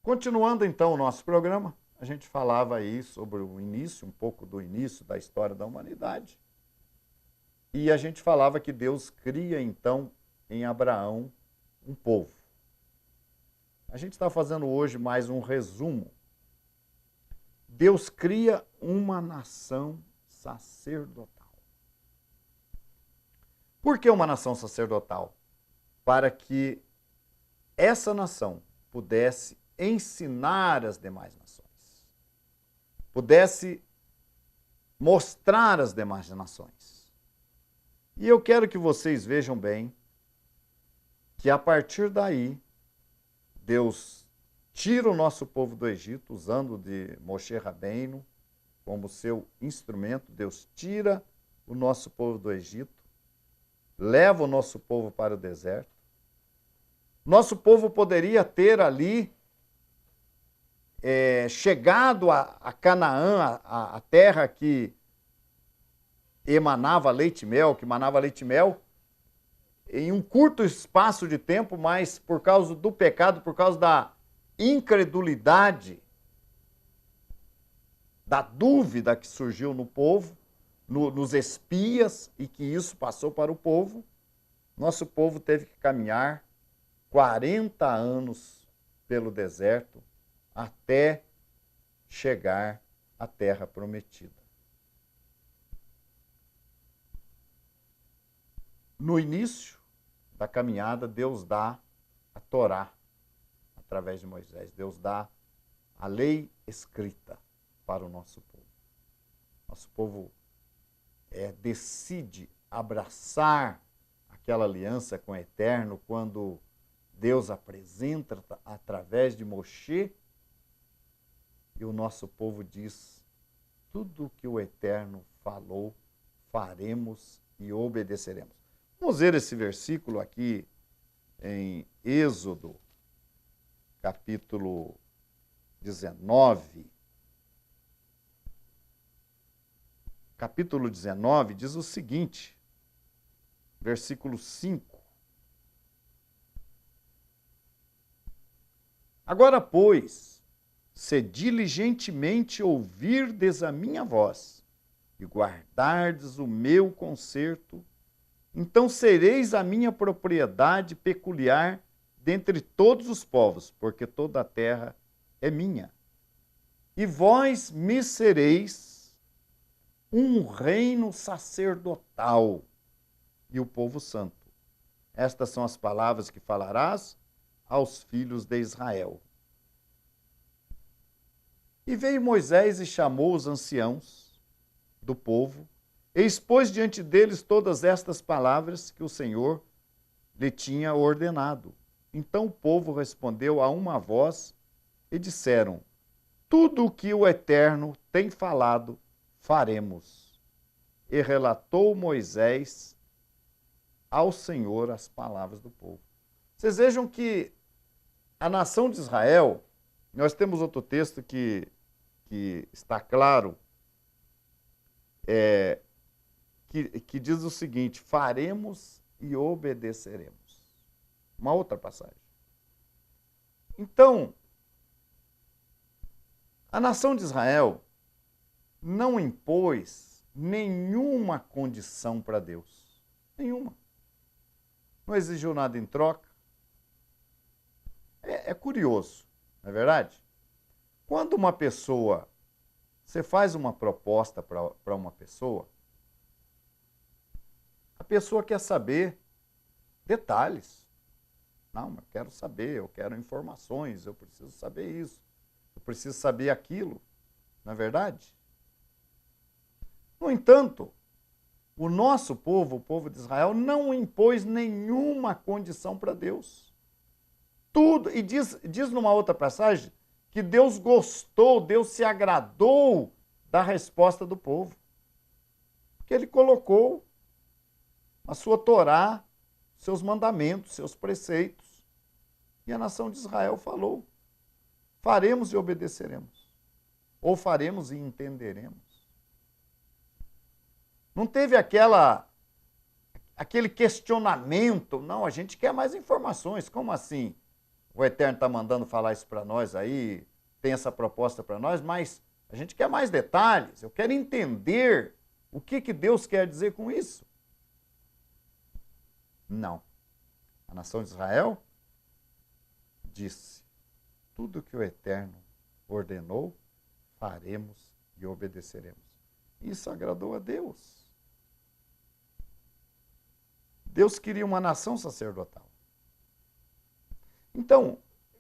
Continuando então o nosso programa, a gente falava aí sobre o início, um pouco do início da história da humanidade. E a gente falava que Deus cria então em Abraão um povo. A gente está fazendo hoje mais um resumo. Deus cria uma nação sacerdotal. Por que uma nação sacerdotal? Para que essa nação pudesse ensinar as demais nações, pudesse mostrar às demais nações. E eu quero que vocês vejam bem que a partir daí, Deus tira o nosso povo do Egito, usando de Moshe Rabbeinu como seu instrumento. Deus tira o nosso povo do Egito, leva o nosso povo para o deserto. Nosso povo poderia ter ali chegado a Canaã, a terra que emanava leite e mel, em um curto espaço de tempo, mas por causa do pecado, por causa da incredulidade, da dúvida que surgiu no povo, nos espias, e que isso passou para o povo, nosso povo teve que caminhar 40 anos pelo deserto até chegar à terra prometida. No início da caminhada, Deus dá a Torá através de Moisés. Deus dá a lei escrita para o nosso povo. Nosso povo decide abraçar aquela aliança com o Eterno quando Deus apresenta através de Moshe, e o nosso povo diz: tudo o que o Eterno falou, faremos e obedeceremos. Vamos ver esse versículo aqui em Êxodo, capítulo 19. Capítulo 19 diz o seguinte, versículo 5. Agora, pois, se diligentemente ouvirdes a minha voz e guardardes o meu concerto, então sereis a minha propriedade peculiar dentre todos os povos, porque toda a terra é minha. E vós me sereis um reino sacerdotal e o povo santo. Estas são as palavras que falarás aos filhos de Israel. E veio Moisés e chamou os anciãos do povo, e expôs diante deles todas estas palavras que o Senhor lhe tinha ordenado. Então o povo respondeu a uma voz e disseram: tudo o que o Eterno tem falado, faremos. E relatou Moisés ao Senhor as palavras do povo. Vocês vejam que a nação de Israel, nós temos outro texto que está claro, que diz o seguinte: faremos e obedeceremos. Uma outra passagem. Então, a nação de Israel não impôs nenhuma condição para Deus. Nenhuma. Não exigiu nada em troca. É curioso, não é verdade? Quando uma pessoa, você faz uma proposta para uma pessoa, a pessoa quer saber detalhes. Não, eu quero saber, eu quero informações, eu preciso saber isso, eu preciso saber aquilo, não é verdade? No entanto, o nosso povo, o povo de Israel, não impôs nenhuma condição para Deus. Tudo, e diz numa outra passagem que Deus gostou, Deus se agradou da resposta do povo. Porque ele colocou a sua Torá, seus mandamentos, seus preceitos. E a nação de Israel falou: faremos e obedeceremos. Ou faremos e entenderemos. Não teve aquele questionamento. Não, a gente quer mais informações. Como assim? O Eterno está mandando falar isso para nós aí, tem essa proposta para nós, mas a gente quer mais detalhes. Eu quero entender o que Deus quer dizer com isso. Não. A nação de Israel disse: tudo que o Eterno ordenou, faremos e obedeceremos. Isso agradou a Deus. Deus queria uma nação sacerdotal. Então,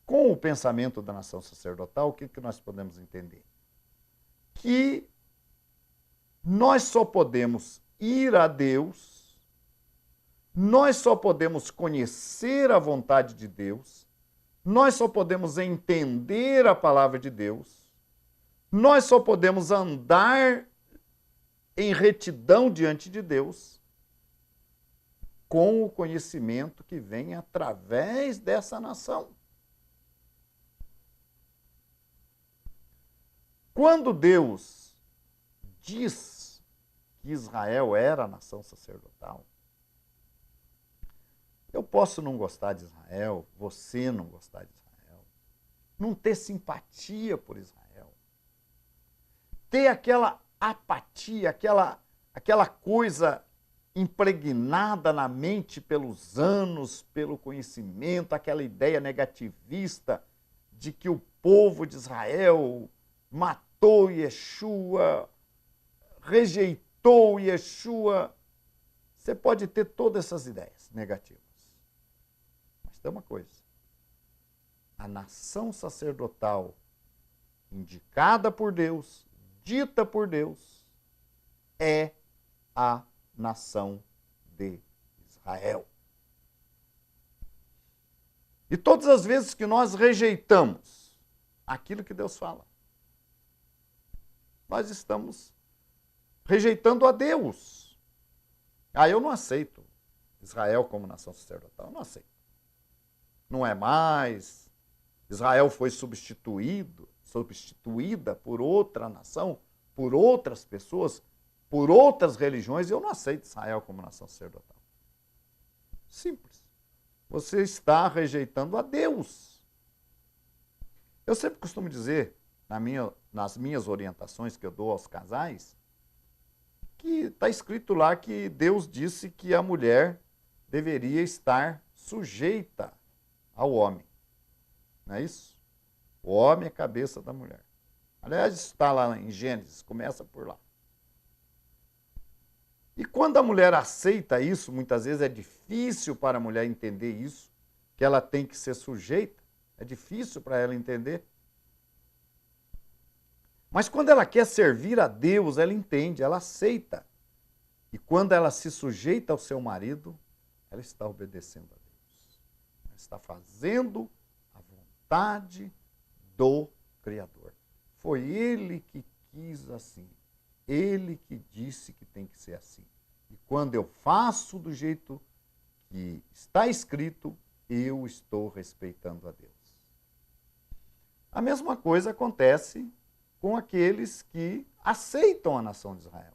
com o pensamento da nação sacerdotal, o que nós podemos entender? Que nós só podemos ir a Deus, nós só podemos conhecer a vontade de Deus, nós só podemos entender a palavra de Deus, nós só podemos andar em retidão diante de Deus com o conhecimento que vem através dessa nação. Quando Deus diz que Israel era a nação sacerdotal, eu posso não gostar de Israel, você não gostar de Israel, não ter simpatia por Israel, ter aquela apatia, aquela coisa impregnada na mente pelos anos, pelo conhecimento, aquela ideia negativista de que o povo de Israel matou Yeshua, rejeitou Yeshua. Você pode ter todas essas ideias negativas. Mas tem uma coisa: a nação sacerdotal indicada por Deus, dita por Deus, é a nação de Israel. E todas as vezes que nós rejeitamos aquilo que Deus fala, nós estamos rejeitando a Deus. Eu não aceito Israel como nação sacerdotal, eu não aceito. Não é mais. Israel foi substituída por outra nação, por outras pessoas, por outras religiões, e eu não aceito Israel como nação sacerdotal. Simples. Você está rejeitando a Deus. Eu sempre costumo dizer, nas minhas orientações que eu dou aos casais, que está escrito lá que Deus disse que a mulher deveria estar sujeita ao homem. Não é isso? O homem é a cabeça da mulher. Aliás, isso está lá em Gênesis, começa por lá. E quando a mulher aceita isso, muitas vezes é difícil para a mulher entender isso, que ela tem que ser sujeita, é difícil para ela entender. Mas quando ela quer servir a Deus, ela entende, ela aceita. E quando ela se sujeita ao seu marido, ela está obedecendo a Deus. Ela está fazendo a vontade do Criador. Foi Ele que quis assim. Ele que disse que tem que ser assim. E quando eu faço do jeito que está escrito, eu estou respeitando a Deus. A mesma coisa acontece com aqueles que aceitam a nação de Israel.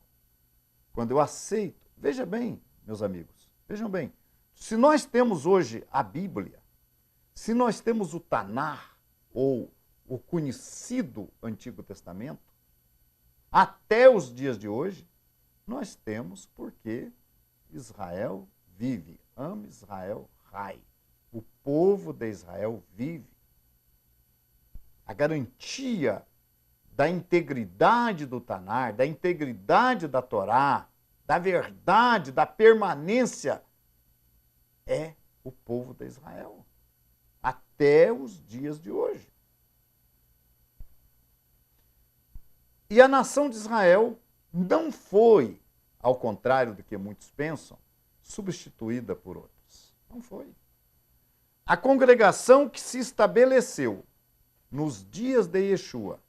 Quando eu aceito, veja bem, meus amigos, vejam bem, se nós temos hoje a Bíblia, se nós temos o Tanar, ou o conhecido Antigo Testamento, até os dias de hoje, nós temos porque Israel vive. Ama Israel, Rai. O povo de Israel vive. A garantia da integridade do Tanar, da integridade da Torá, da verdade, da permanência, é o povo de Israel. Até os dias de hoje. E a nação de Israel não foi, ao contrário do que muitos pensam, substituída por outros. Não foi. A congregação que se estabeleceu nos dias de Yeshua,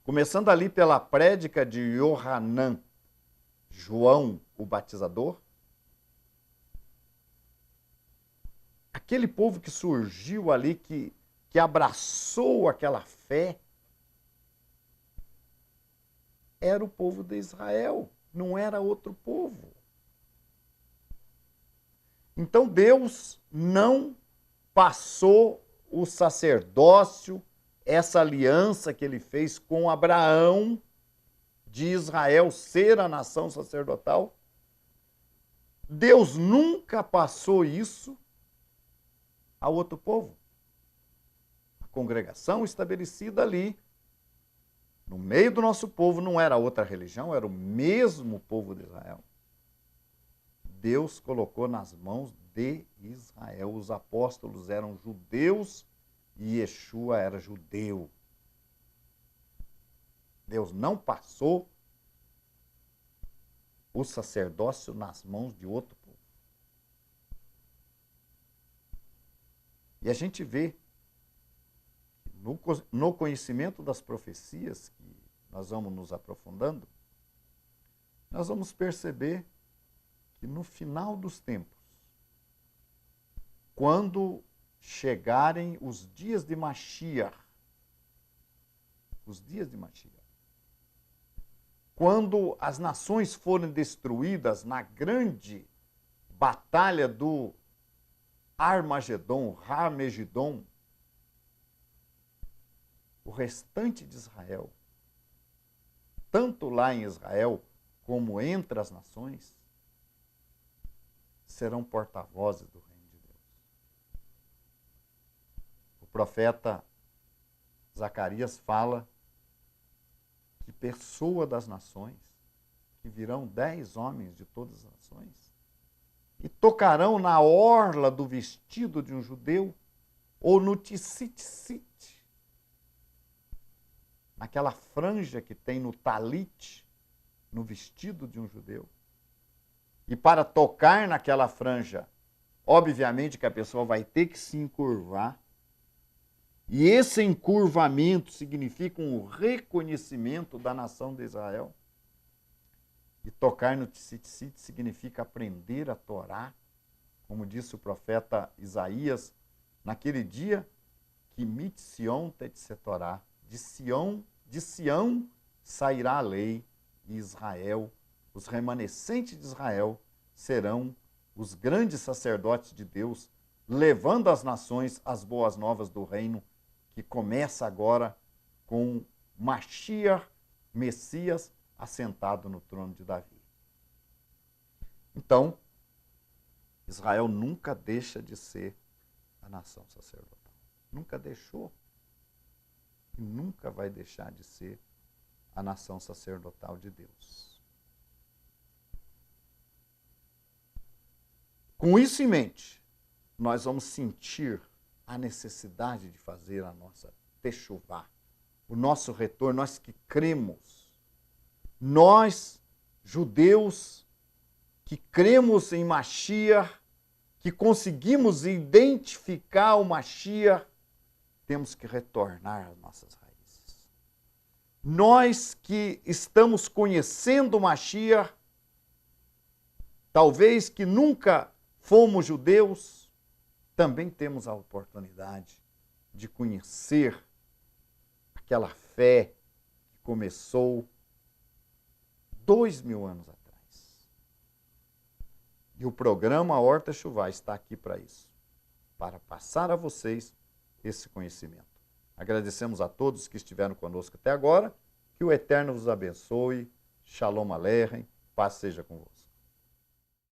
começando ali pela prédica de Yohanan, João o batizador, aquele povo que surgiu ali, que abraçou aquela fé, era o povo de Israel, não era outro povo. Então Deus não passou o sacerdócio, essa aliança que ele fez com Abraão, de Israel ser a nação sacerdotal. Deus nunca passou isso a outro povo. A congregação estabelecida ali, no meio do nosso povo, não era outra religião, era o mesmo povo de Israel. Deus colocou nas mãos de Israel. Os apóstolos eram judeus e Yeshua era judeu. Deus não passou o sacerdócio nas mãos de outro povo. E a gente vê, no conhecimento das profecias, que nós vamos nos aprofundando, nós vamos perceber que no final dos tempos, quando chegarem os dias de Mashiach, quando as nações forem destruídas na grande batalha do Armagedon, o restante de Israel, tanto lá em Israel como entre as nações, serão porta-vozes do reino de Deus. O profeta Zacarias fala que pessoa das nações, que virão 10 homens de todas as nações, e tocarão na orla do vestido de um judeu, ou no tzitzit, naquela franja que tem no talit, no vestido de um judeu. E para tocar naquela franja, obviamente que a pessoa vai ter que se encurvar. E esse encurvamento significa um reconhecimento da nação de Israel. E tocar no tzitzit significa aprender a Torá, como disse o profeta Isaías, naquele dia que mitzion tetsetorá, de Sião sairá a lei, e Israel, os remanescentes de Israel, serão os grandes sacerdotes de Deus, levando às nações as boas novas do reino, que começa agora com Mashiach, Messias, assentado no trono de Davi. Então, Israel nunca deixa de ser a nação sacerdotal. Nunca deixou. E nunca vai deixar de ser a nação sacerdotal de Deus. Com isso em mente, nós vamos sentir a necessidade de fazer a nossa techuvá, o nosso retorno, nós que cremos, nós, judeus, que cremos em Mashiach, que conseguimos identificar o Mashiach, temos que retornar às nossas raízes. Nós que estamos conhecendo o Mashiach, talvez que nunca fomos judeus, também temos a oportunidade de conhecer aquela fé que começou 2000 anos atrás. E o programa Horta Chuvá está aqui para isso, para passar a vocês esse conhecimento. Agradecemos a todos que estiveram conosco até agora, que o Eterno vos abençoe, Shalom Aleichem, paz seja com vocês.